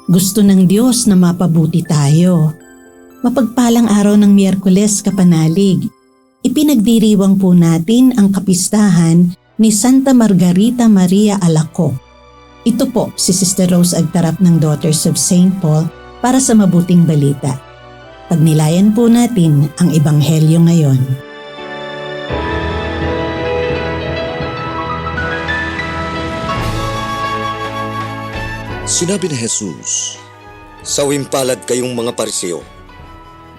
Gusto ng Diyos na mapabuti tayo. Mapagpalang araw ng Miyerkules, kapanalig. Ipinagdiriwang po natin ang kapistahan ni Santa Margarita Maria Alacoque. Ito po si Sister Rose Agtarap ng Daughters of St. Paul para sa mabuting balita. Pagnilayan po natin ang Ebanghelyo ngayon. Sinabi ni Jesus, "Sawimpalad kayong mga Pariseo.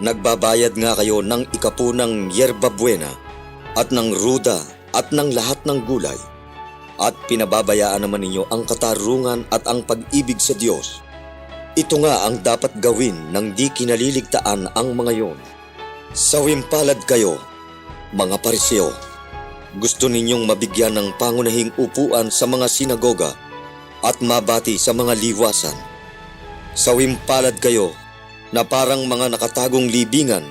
Nagbabayad nga kayo ng ikapu ng yerba buena at ng ruda at ng lahat ng gulay, at pinababayaan naman ninyo ang katarungan at ang pag-ibig sa Diyos. Ito nga ang dapat gawin ng di kinaliligtaan ang mga yon. Sawimpalad kayo, mga Pariseo. Gusto ninyong mabigyan ng pangunahing upuan sa mga sinagoga at mabati sa mga liwasan. Sawimpalad kayo na parang mga nakatagong libingan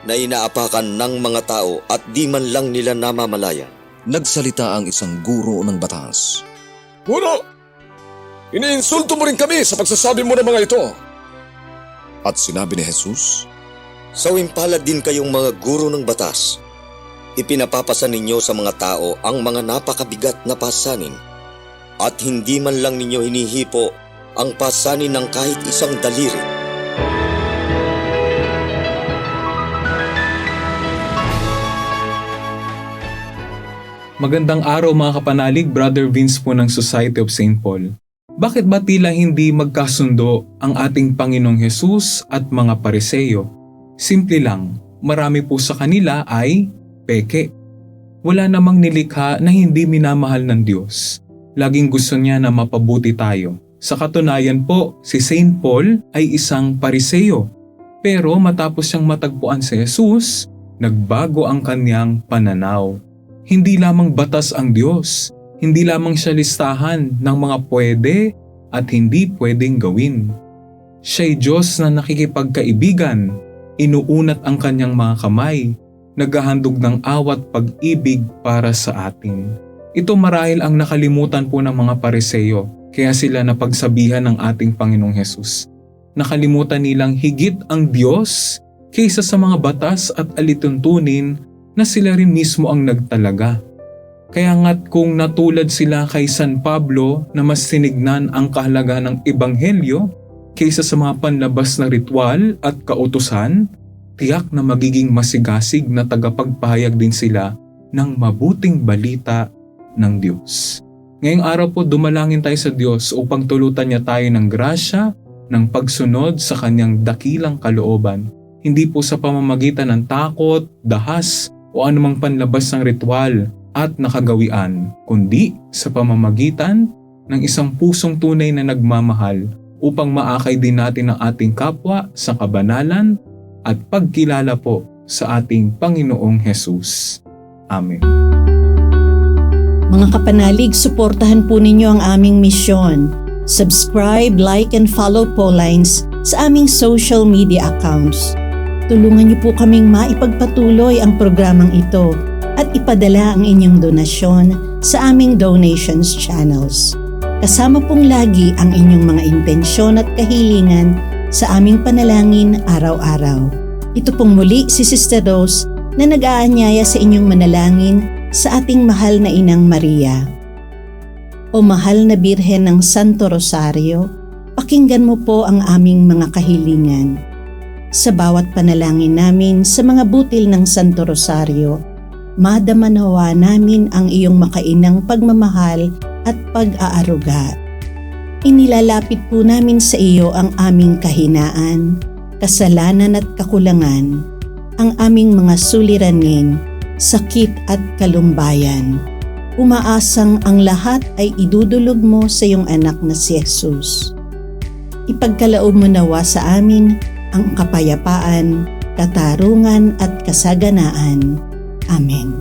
na inaapakan ng mga tao at di man lang nila namamalayan." Nagsalita ang isang guro ng batas. Guro, iniinsulto mo rin kami sa pagsasabi mo ng mga ito. At sinabi ni Jesus, Sawimpalad din kayong mga guro ng batas. Ipinapapasa ninyo sa mga tao ang mga napakabigat na pasanin, at hindi man lang ninyo hinihipo ang pasanin ng kahit isang daliri. Magandang araw mga kapanalig, Brother Vince po ng Society of St. Paul. Bakit ba tila hindi magkasundo ang ating Panginoong Hesus at mga Pariseo? Simple lang, marami po sa kanila ay peke. Wala namang nilikha na hindi minamahal ng Diyos. Laging gusto niya na mapabuti tayo. Sa katunayan po, si St. Paul ay isang Pariseo. Pero matapos siyang matagpuan si Jesus, nagbago ang kanyang pananaw. Hindi lamang batas ang Diyos, hindi lamang siya listahan ng mga pwede at hindi pwedeng gawin. Siya'y Diyos na nakikipagkaibigan, inuunat ang kanyang mga kamay, naghahandog ng awat pag-ibig para sa atin. Ito marahil ang nakalimutan po ng mga Pariseo, kaya sila napagsabihan ng ating Panginoong Hesus. Nakalimutan nilang higit ang Diyos kaysa sa mga batas at alituntunin na sila rin mismo ang nagtalaga. Kaya nga't kung natulad sila kay San Pablo na mas sinignan ang kahalagahan ng Ebanghelyo kaysa sa mga panlabas na ritual at kautusan, tiyak na magiging masigasig na tagapagpahayag din sila ng mabuting balita ng Diyos. Ngayong araw po dumalangin tayo sa Diyos upang tulutan niya tayo ng grasya, ng pagsunod sa kanyang dakilang kalooban. Hindi po sa pamamagitan ng takot, dahas o anumang panlabas ng ritual at nakagawian, kundi sa pamamagitan ng isang pusong tunay na nagmamahal upang maakay din natin ang ating kapwa sa kabanalan at pagkilala po sa ating Panginoong Hesus. Amen. Mga kapanalig, suportahan po ninyo ang aming misyon. Subscribe, like, and follow Paulines sa aming social media accounts. Tulungan niyo po kaming maipagpatuloy ang programang ito at ipadala ang inyong donasyon sa aming donations channels. Kasama pong lagi ang inyong mga intensyon at kahilingan sa aming panalangin araw-araw. Ito pong muli si Sister Rose na nag-aanyaya sa inyong manalangin sa ating mahal na Inang Maria. O mahal na Birhen ng Santo Rosario, pakinggan mo po ang aming mga kahilingan. Sa bawat panalangin namin sa mga butil ng Santo Rosario, madama nawa namin ang iyong makainang pagmamahal at pag-aaruga. Inilalapit po namin sa iyo ang aming kahinaan, kasalanan at kakulangan, ang aming mga suliranin, sakit at kalumbayan. Umaasang ang lahat ay idudulog mo sa iyong anak na si Jesus. Ipagkaloob mo nawa sa amin ang kapayapaan, katarungan at kasaganaan. Amen.